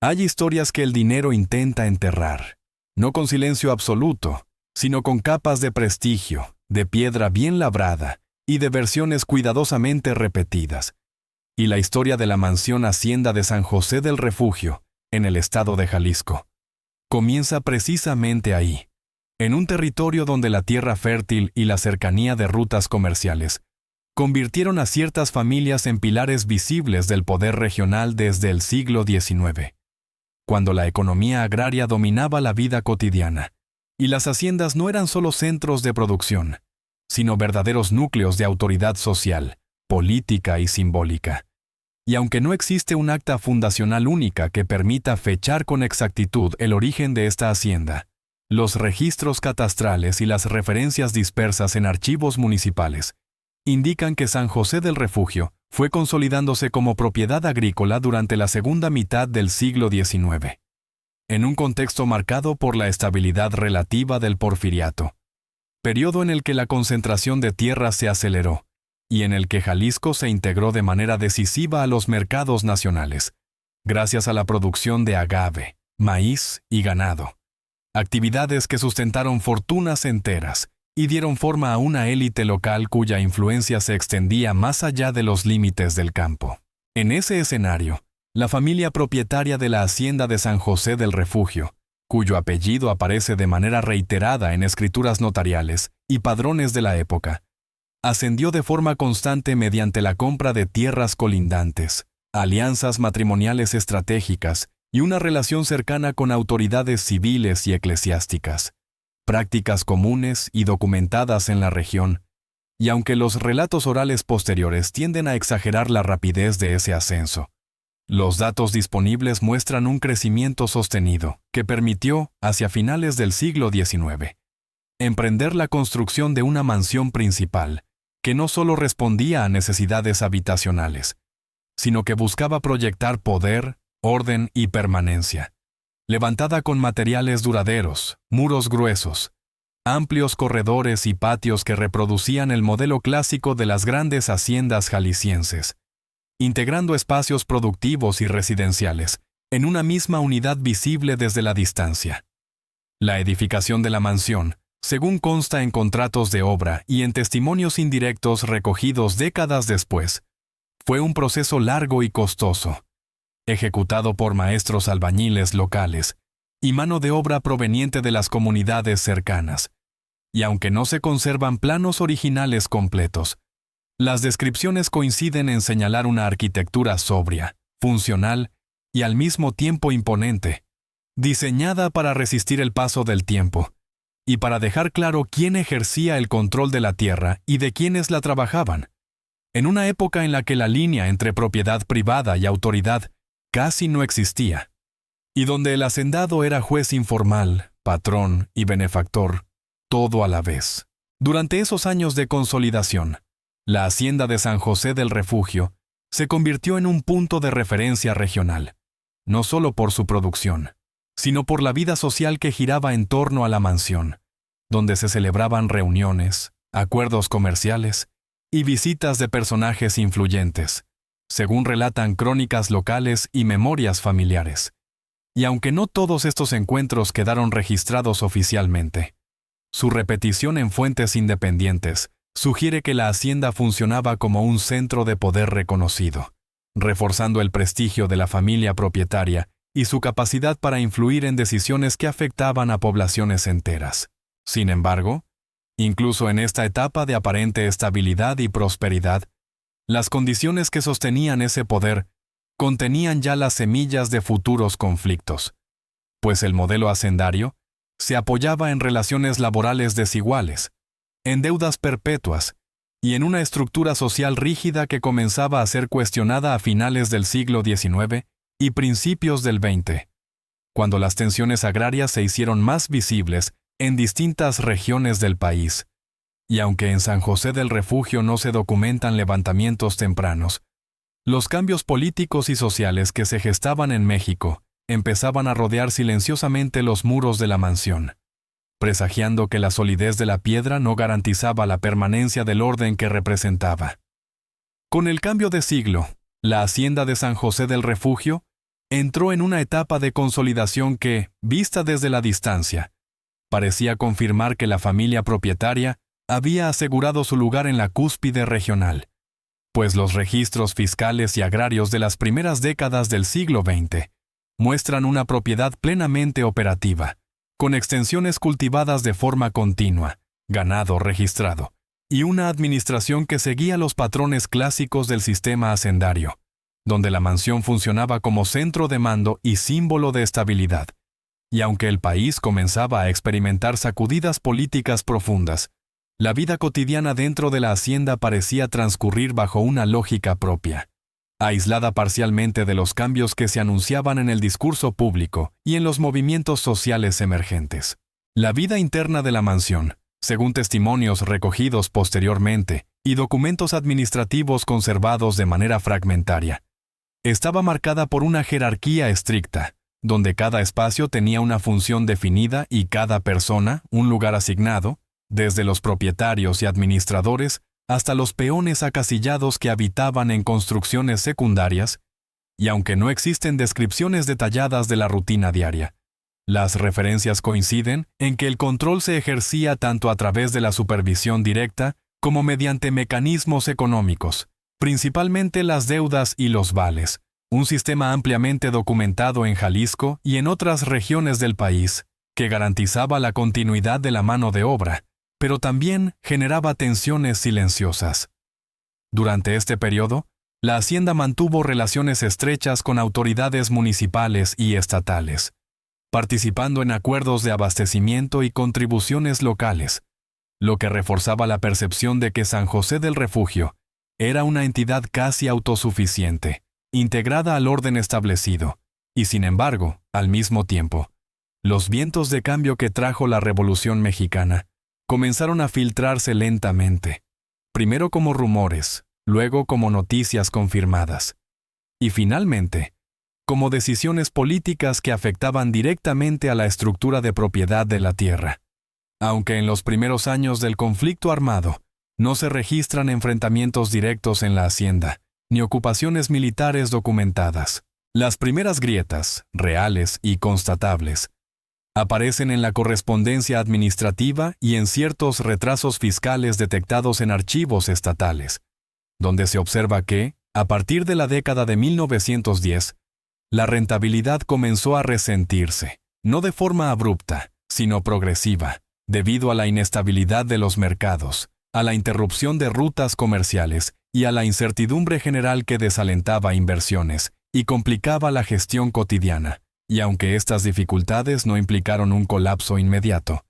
Hay historias que el dinero intenta enterrar, no con silencio absoluto, sino con capas de prestigio, de piedra bien labrada y de versiones cuidadosamente repetidas. Y la historia de la mansión Hacienda de San José del Refugio, en el estado de Jalisco, comienza precisamente ahí, en un territorio donde la tierra fértil y la cercanía de rutas comerciales convirtieron a ciertas familias en pilares visibles del poder regional desde el siglo XIX, cuando la economía agraria dominaba la vida cotidiana, y las haciendas no eran solo centros de producción, sino verdaderos núcleos de autoridad social, política y simbólica. Y aunque no existe un acta fundacional única que permita fechar con exactitud el origen de esta hacienda, los registros catastrales y las referencias dispersas en archivos municipales indican que San José del Refugio fue consolidándose como propiedad agrícola durante la segunda mitad del siglo XIX, en un contexto marcado por la estabilidad relativa del Porfiriato, periodo en el que la concentración de tierras se aceleró y en el que Jalisco se integró de manera decisiva a los mercados nacionales, gracias a la producción de agave, maíz y ganado, actividades que sustentaron fortunas enteras y dieron forma a una élite local cuya influencia se extendía más allá de los límites del campo. En ese escenario, la familia propietaria de la hacienda de San José del Refugio, cuyo apellido aparece de manera reiterada en escrituras notariales y padrones de la época, ascendió de forma constante mediante la compra de tierras colindantes, alianzas matrimoniales estratégicas y una relación cercana con autoridades civiles y eclesiásticas, prácticas comunes y documentadas en la región, y aunque los relatos orales posteriores tienden a exagerar la rapidez de ese ascenso, los datos disponibles muestran un crecimiento sostenido que permitió, hacia finales del siglo XIX, emprender la construcción de una mansión principal que no solo respondía a necesidades habitacionales, sino que buscaba proyectar poder, orden y permanencia. Levantada con materiales duraderos, muros gruesos, amplios corredores y patios que reproducían el modelo clásico de las grandes haciendas jaliscienses, integrando espacios productivos y residenciales en una misma unidad visible desde la distancia. La edificación de la mansión, según consta en contratos de obra y en testimonios indirectos recogidos décadas después, fue un proceso largo y costoso, ejecutado por maestros albañiles locales y mano de obra proveniente de las comunidades cercanas. Y aunque no se conservan planos originales completos, las descripciones coinciden en señalar una arquitectura sobria, funcional y al mismo tiempo imponente, diseñada para resistir el paso del tiempo y para dejar claro quién ejercía el control de la tierra y de quienes la trabajaban, en una época en la que la línea entre propiedad privada y autoridad casi no existía, y donde el hacendado era juez informal, patrón y benefactor, todo a la vez. Durante esos años de consolidación, la hacienda de San José del Refugio se convirtió en un punto de referencia regional, no solo por su producción, sino por la vida social que giraba en torno a la mansión, donde se celebraban reuniones, acuerdos comerciales y visitas de personajes influyentes, según relatan crónicas locales y memorias familiares. Y aunque no todos estos encuentros quedaron registrados oficialmente, su repetición en fuentes independientes sugiere que la hacienda funcionaba como un centro de poder reconocido, reforzando el prestigio de la familia propietaria y su capacidad para influir en decisiones que afectaban a poblaciones enteras. Sin embargo, incluso en esta etapa de aparente estabilidad y prosperidad, las condiciones que sostenían ese poder contenían ya las semillas de futuros conflictos, pues el modelo hacendario se apoyaba en relaciones laborales desiguales, en deudas perpetuas y en una estructura social rígida que comenzaba a ser cuestionada a finales del siglo XIX y principios del XX, cuando las tensiones agrarias se hicieron más visibles en distintas regiones del país. Y aunque en San José del Refugio no se documentan levantamientos tempranos, los cambios políticos y sociales que se gestaban en México empezaban a rodear silenciosamente los muros de la mansión, presagiando que la solidez de la piedra no garantizaba la permanencia del orden que representaba. Con el cambio de siglo, la hacienda de San José del Refugio entró en una etapa de consolidación que, vista desde la distancia, parecía confirmar que la familia propietaria había asegurado su lugar en la cúspide regional, pues los registros fiscales y agrarios de las primeras décadas del siglo XX muestran una propiedad plenamente operativa, con extensiones cultivadas de forma continua, ganado registrado, y una administración que seguía los patrones clásicos del sistema hacendario, donde la mansión funcionaba como centro de mando y símbolo de estabilidad. Y aunque el país comenzaba a experimentar sacudidas políticas profundas, la vida cotidiana dentro de la hacienda parecía transcurrir bajo una lógica propia, aislada parcialmente de los cambios que se anunciaban en el discurso público y en los movimientos sociales emergentes. La vida interna de la mansión, según testimonios recogidos posteriormente y documentos administrativos conservados de manera fragmentaria, estaba marcada por una jerarquía estricta, donde cada espacio tenía una función definida y cada persona un lugar asignado, desde los propietarios y administradores hasta los peones acasillados que habitaban en construcciones secundarias, y aunque no existen descripciones detalladas de la rutina diaria, las referencias coinciden en que el control se ejercía tanto a través de la supervisión directa como mediante mecanismos económicos, principalmente las deudas y los vales, un sistema ampliamente documentado en Jalisco y en otras regiones del país, que garantizaba la continuidad de la mano de obra, pero también generaba tensiones silenciosas. Durante este periodo, la hacienda mantuvo relaciones estrechas con autoridades municipales y estatales, participando en acuerdos de abastecimiento y contribuciones locales, lo que reforzaba la percepción de que San José del Refugio era una entidad casi autosuficiente, integrada al orden establecido, y sin embargo, al mismo tiempo, los vientos de cambio que trajo la Revolución Mexicana comenzaron a filtrarse lentamente, primero como rumores, luego como noticias confirmadas, y finalmente, como decisiones políticas que afectaban directamente a la estructura de propiedad de la tierra. Aunque en los primeros años del conflicto armado no se registran enfrentamientos directos en la hacienda, ni ocupaciones militares documentadas, las primeras grietas, reales y constatables, aparecen en la correspondencia administrativa y en ciertos retrasos fiscales detectados en archivos estatales, donde se observa que, a partir de la década de 1910, la rentabilidad comenzó a resentirse, no de forma abrupta, sino progresiva, debido a la inestabilidad de los mercados, a la interrupción de rutas comerciales y a la incertidumbre general que desalentaba inversiones y complicaba la gestión cotidiana. Y aunque estas dificultades no implicaron un colapso inmediato,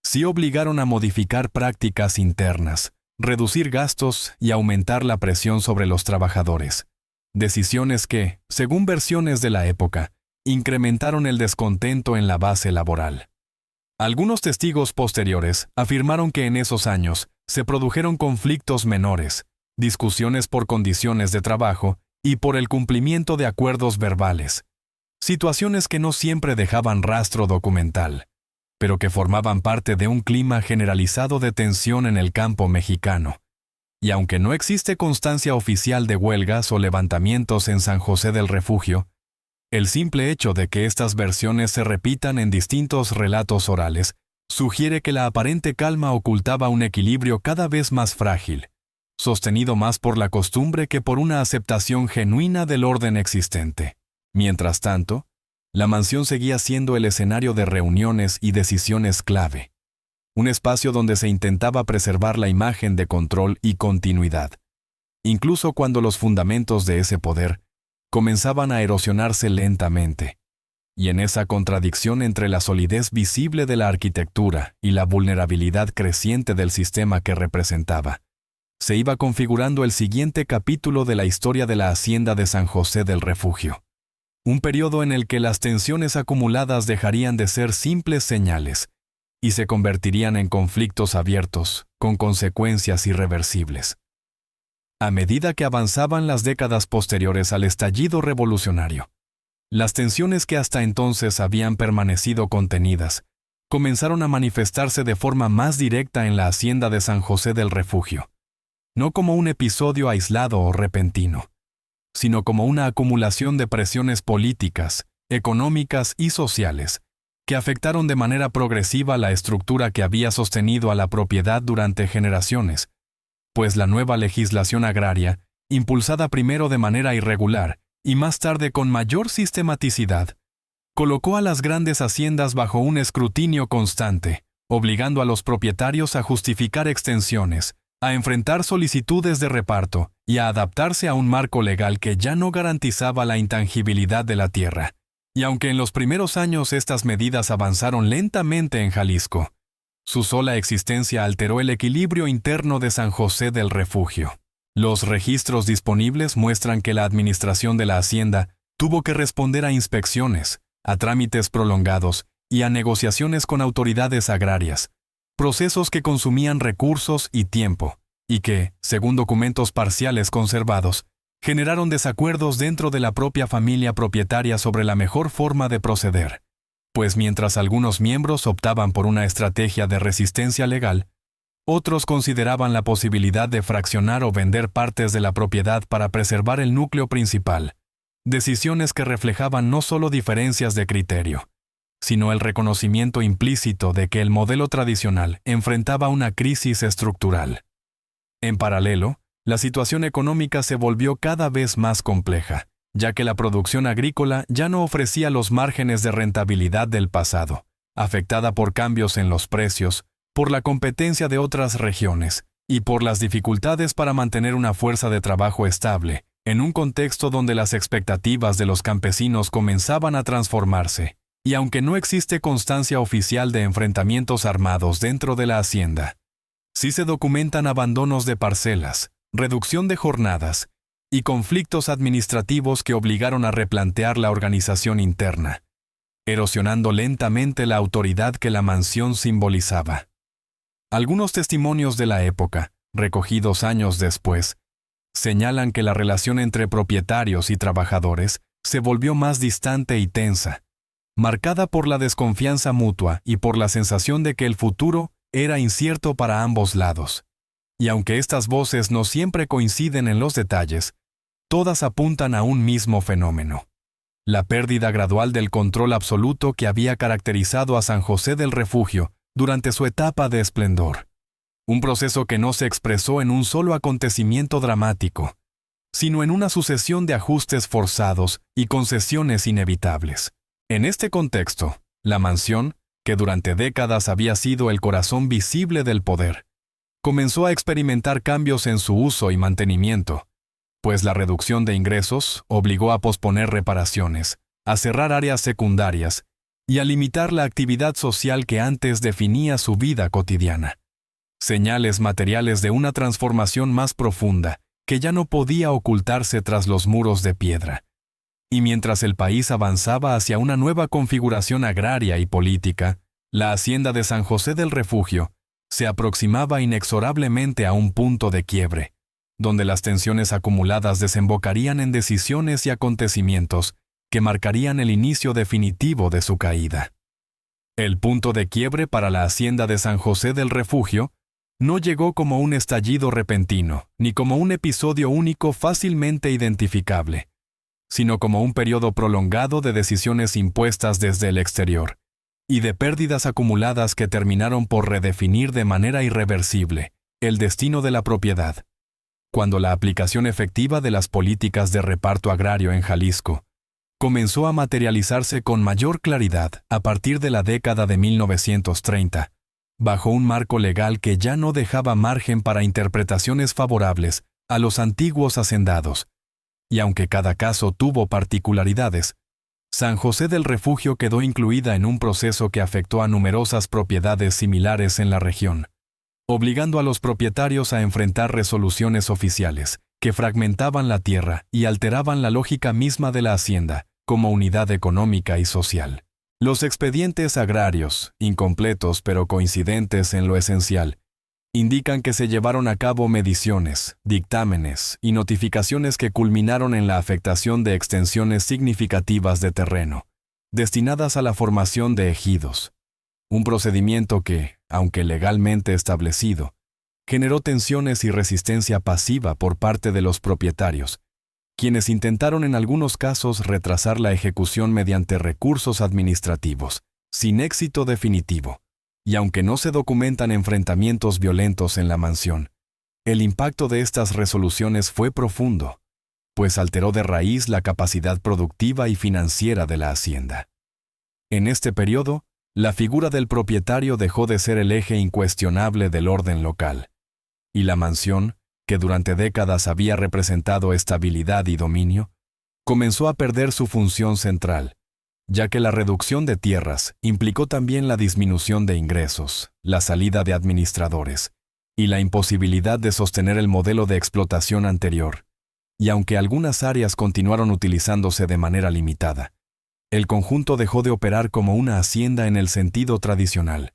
sí obligaron a modificar prácticas internas, reducir gastos y aumentar la presión sobre los trabajadores. Decisiones que, según versiones de la época, incrementaron el descontento en la base laboral. Algunos testigos posteriores afirmaron que en esos años se produjeron conflictos menores, discusiones por condiciones de trabajo y por el cumplimiento de acuerdos verbales, situaciones que no siempre dejaban rastro documental, pero que formaban parte de un clima generalizado de tensión en el campo mexicano. Y aunque no existe constancia oficial de huelgas o levantamientos en San José del Refugio, el simple hecho de que estas versiones se repitan en distintos relatos orales sugiere que la aparente calma ocultaba un equilibrio cada vez más frágil, sostenido más por la costumbre que por una aceptación genuina del orden existente. Mientras tanto, la mansión seguía siendo el escenario de reuniones y decisiones clave, un espacio donde se intentaba preservar la imagen de control y continuidad, incluso cuando los fundamentos de ese poder comenzaban a erosionarse lentamente. Y en esa contradicción entre la solidez visible de la arquitectura y la vulnerabilidad creciente del sistema que representaba, se iba configurando el siguiente capítulo de la historia de la hacienda de San José del Refugio. Un periodo en el que las tensiones acumuladas dejarían de ser simples señales y se convertirían en conflictos abiertos, con consecuencias irreversibles. A medida que avanzaban las décadas posteriores al estallido revolucionario, las tensiones que hasta entonces habían permanecido contenidas comenzaron a manifestarse de forma más directa en la hacienda de San José del Refugio, no como un episodio aislado o repentino, sino como una acumulación de presiones políticas, económicas y sociales, que afectaron de manera progresiva la estructura que había sostenido a la propiedad durante generaciones, pues la nueva legislación agraria, impulsada primero de manera irregular y más tarde con mayor sistematicidad, colocó a las grandes haciendas bajo un escrutinio constante, obligando a los propietarios a justificar extensiones, a enfrentar solicitudes de reparto y a adaptarse a un marco legal que ya no garantizaba la intangibilidad de la tierra. Y aunque en los primeros años estas medidas avanzaron lentamente en Jalisco, su sola existencia alteró el equilibrio interno de San José del Refugio. Los registros disponibles muestran que la administración de la hacienda tuvo que responder a inspecciones, a trámites prolongados y a negociaciones con autoridades agrarias, procesos que consumían recursos y tiempo, y que, según documentos parciales conservados, generaron desacuerdos dentro de la propia familia propietaria sobre la mejor forma de proceder, pues mientras algunos miembros optaban por una estrategia de resistencia legal, otros consideraban la posibilidad de fraccionar o vender partes de la propiedad para preservar el núcleo principal, decisiones que reflejaban no solo diferencias de criterio, sino el reconocimiento implícito de que el modelo tradicional enfrentaba una crisis estructural. En paralelo, la situación económica se volvió cada vez más compleja, ya que la producción agrícola ya no ofrecía los márgenes de rentabilidad del pasado, afectada por cambios en los precios, por la competencia de otras regiones y por las dificultades para mantener una fuerza de trabajo estable, en un contexto donde las expectativas de los campesinos comenzaban a transformarse, y aunque no existe constancia oficial de enfrentamientos armados dentro de la hacienda, sí se documentan abandonos de parcelas, reducción de jornadas y conflictos administrativos que obligaron a replantear la organización interna, erosionando lentamente la autoridad que la mansión simbolizaba. Algunos testimonios de la época, recogidos años después, señalan que la relación entre propietarios y trabajadores se volvió más distante y tensa, marcada por la desconfianza mutua y por la sensación de que el futuro era incierto para ambos lados. Y aunque estas voces no siempre coinciden en los detalles, todas apuntan a un mismo fenómeno: la pérdida gradual del control absoluto que había caracterizado a San José del Refugio durante su etapa de esplendor. Un proceso que no se expresó en un solo acontecimiento dramático, sino en una sucesión de ajustes forzados y concesiones inevitables. En este contexto, la mansión, que durante décadas había sido el corazón visible del poder, comenzó a experimentar cambios en su uso y mantenimiento, pues la reducción de ingresos obligó a posponer reparaciones, a cerrar áreas secundarias y a limitar la actividad social que antes definía su vida cotidiana. Señales materiales de una transformación más profunda que ya no podía ocultarse tras los muros de piedra. Y mientras el país avanzaba hacia una nueva configuración agraria y política, la hacienda de San José del Refugio se aproximaba inexorablemente a un punto de quiebre, donde las tensiones acumuladas desembocarían en decisiones y acontecimientos que marcarían el inicio definitivo de su caída. El punto de quiebre para la hacienda de San José del Refugio no llegó como un estallido repentino, ni como un episodio único fácilmente identificable, sino como un periodo prolongado de decisiones impuestas desde el exterior, y de pérdidas acumuladas que terminaron por redefinir de manera irreversible el destino de la propiedad. Cuando la aplicación efectiva de las políticas de reparto agrario en Jalisco comenzó a materializarse con mayor claridad a partir de la década de 1930, bajo un marco legal que ya no dejaba margen para interpretaciones favorables a los antiguos hacendados, y aunque cada caso tuvo particularidades, San José del Refugio quedó incluida en un proceso que afectó a numerosas propiedades similares en la región, obligando a los propietarios a enfrentar resoluciones oficiales que fragmentaban la tierra y alteraban la lógica misma de la hacienda como unidad económica y social. Los expedientes agrarios, incompletos pero coincidentes en lo esencial, indican que se llevaron a cabo mediciones, dictámenes y notificaciones que culminaron en la afectación de extensiones significativas de terreno, destinadas a la formación de ejidos. Un procedimiento que, aunque legalmente establecido, generó tensiones y resistencia pasiva por parte de los propietarios, quienes intentaron en algunos casos retrasar la ejecución mediante recursos administrativos, sin éxito definitivo. Y aunque no se documentan enfrentamientos violentos en la mansión, el impacto de estas resoluciones fue profundo, pues alteró de raíz la capacidad productiva y financiera de la hacienda. En este periodo, la figura del propietario dejó de ser el eje incuestionable del orden local, y la mansión, que durante décadas había representado estabilidad y dominio, comenzó a perder su función central, ya que la reducción de tierras implicó también la disminución de ingresos, la salida de administradores y la imposibilidad de sostener el modelo de explotación anterior. Y aunque algunas áreas continuaron utilizándose de manera limitada, el conjunto dejó de operar como una hacienda en el sentido tradicional,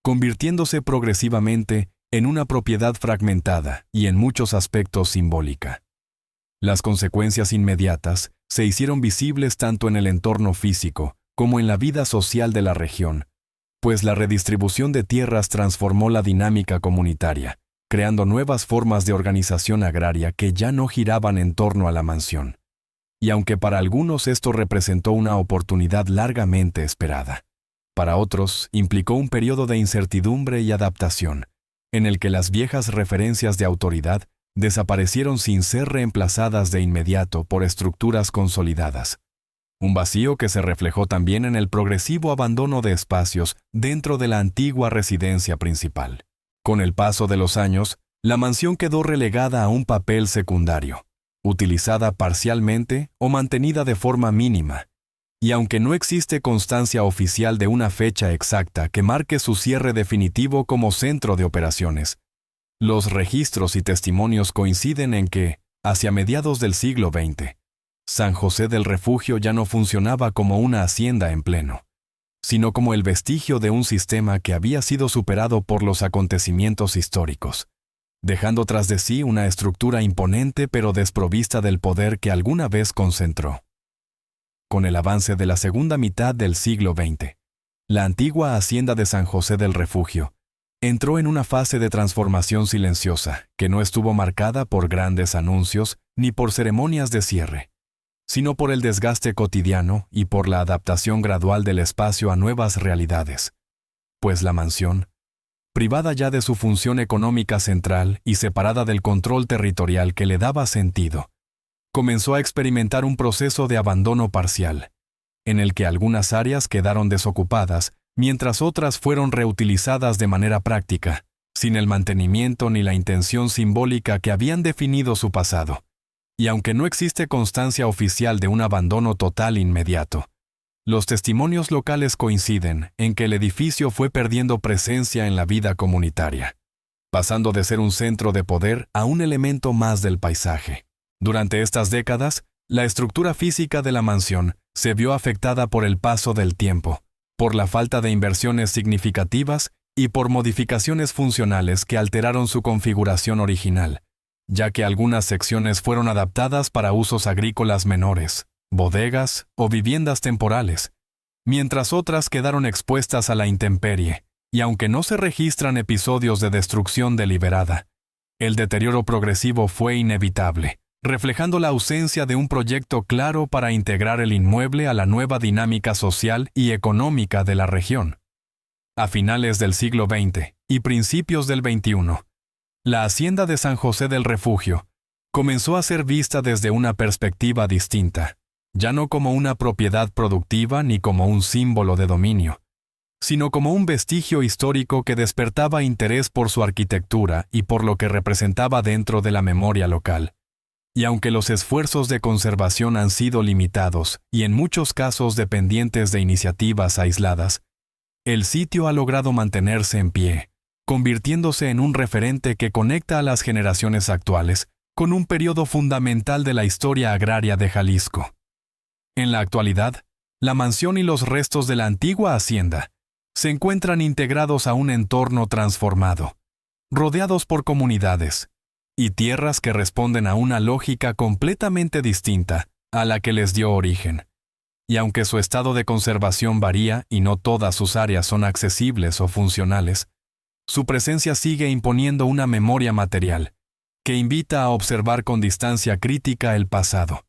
convirtiéndose progresivamente en una propiedad fragmentada y en muchos aspectos simbólica. Las consecuencias inmediatas se hicieron visibles tanto en el entorno físico como en la vida social de la región, pues la redistribución de tierras transformó la dinámica comunitaria, creando nuevas formas de organización agraria que ya no giraban en torno a la mansión. Y aunque para algunos esto representó una oportunidad largamente esperada, para otros implicó un periodo de incertidumbre y adaptación, en el que las viejas referencias de autoridad desaparecieron sin ser reemplazadas de inmediato por estructuras consolidadas. Un vacío que se reflejó también en el progresivo abandono de espacios dentro de la antigua residencia principal. Con el paso de los años, la mansión quedó relegada a un papel secundario, utilizada parcialmente o mantenida de forma mínima, y aunque no existe constancia oficial de una fecha exacta que marque su cierre definitivo como centro de operaciones, los registros y testimonios coinciden en que, hacia mediados del siglo XX, San José del Refugio ya no funcionaba como una hacienda en pleno, sino como el vestigio de un sistema que había sido superado por los acontecimientos históricos, dejando tras de sí una estructura imponente pero desprovista del poder que alguna vez concentró. Con el avance de la segunda mitad del siglo XX, la antigua hacienda de San José del Refugio entró en una fase de transformación silenciosa que no estuvo marcada por grandes anuncios ni por ceremonias de cierre, sino por el desgaste cotidiano y por la adaptación gradual del espacio a nuevas realidades. Pues la mansión, privada ya de su función económica central y separada del control territorial que le daba sentido, comenzó a experimentar un proceso de abandono parcial, en el que algunas áreas quedaron desocupadas mientras otras fueron reutilizadas de manera práctica, sin el mantenimiento ni la intención simbólica que habían definido su pasado. Y aunque no existe constancia oficial de un abandono total inmediato, los testimonios locales coinciden en que el edificio fue perdiendo presencia en la vida comunitaria, pasando de ser un centro de poder a un elemento más del paisaje. Durante estas décadas, la estructura física de la mansión se vio afectada por el paso del tiempo, por la falta de inversiones significativas y por modificaciones funcionales que alteraron su configuración original, ya que algunas secciones fueron adaptadas para usos agrícolas menores, bodegas o viviendas temporales, mientras otras quedaron expuestas a la intemperie, y aunque no se registran episodios de destrucción deliberada, el deterioro progresivo fue inevitable, reflejando la ausencia de un proyecto claro para integrar el inmueble a la nueva dinámica social y económica de la región. A finales del siglo XX y principios del XXI, la hacienda de San José del Refugio comenzó a ser vista desde una perspectiva distinta, ya no como una propiedad productiva ni como un símbolo de dominio, sino como un vestigio histórico que despertaba interés por su arquitectura y por lo que representaba dentro de la memoria local. Y aunque los esfuerzos de conservación han sido limitados y en muchos casos dependientes de iniciativas aisladas, el sitio ha logrado mantenerse en pie, convirtiéndose en un referente que conecta a las generaciones actuales con un periodo fundamental de la historia agraria de Jalisco. En la actualidad, la mansión y los restos de la antigua hacienda se encuentran integrados a un entorno transformado, rodeados por comunidades y tierras que responden a una lógica completamente distinta a la que les dio origen. Y aunque su estado de conservación varía y no todas sus áreas son accesibles o funcionales, su presencia sigue imponiendo una memoria material que invita a observar con distancia crítica el pasado,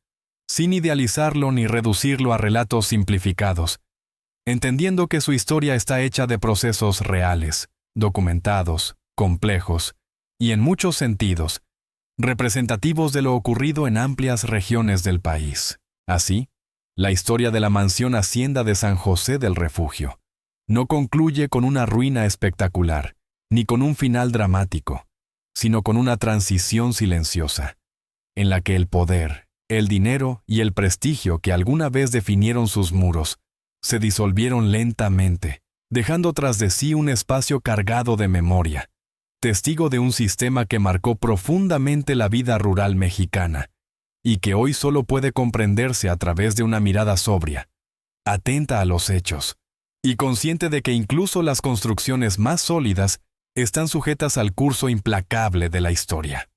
sin idealizarlo ni reducirlo a relatos simplificados, entendiendo que su historia está hecha de procesos reales, documentados, complejos, y en muchos sentidos, representativos de lo ocurrido en amplias regiones del país. Así, la historia de la mansión Hacienda de San José del Refugio no concluye con una ruina espectacular, ni con un final dramático, sino con una transición silenciosa, en la que el poder, el dinero y el prestigio que alguna vez definieron sus muros se disolvieron lentamente, dejando tras de sí un espacio cargado de memoria, testigo de un sistema que marcó profundamente la vida rural mexicana y que hoy solo puede comprenderse a través de una mirada sobria, atenta a los hechos, y consciente de que incluso las construcciones más sólidas están sujetas al curso implacable de la historia.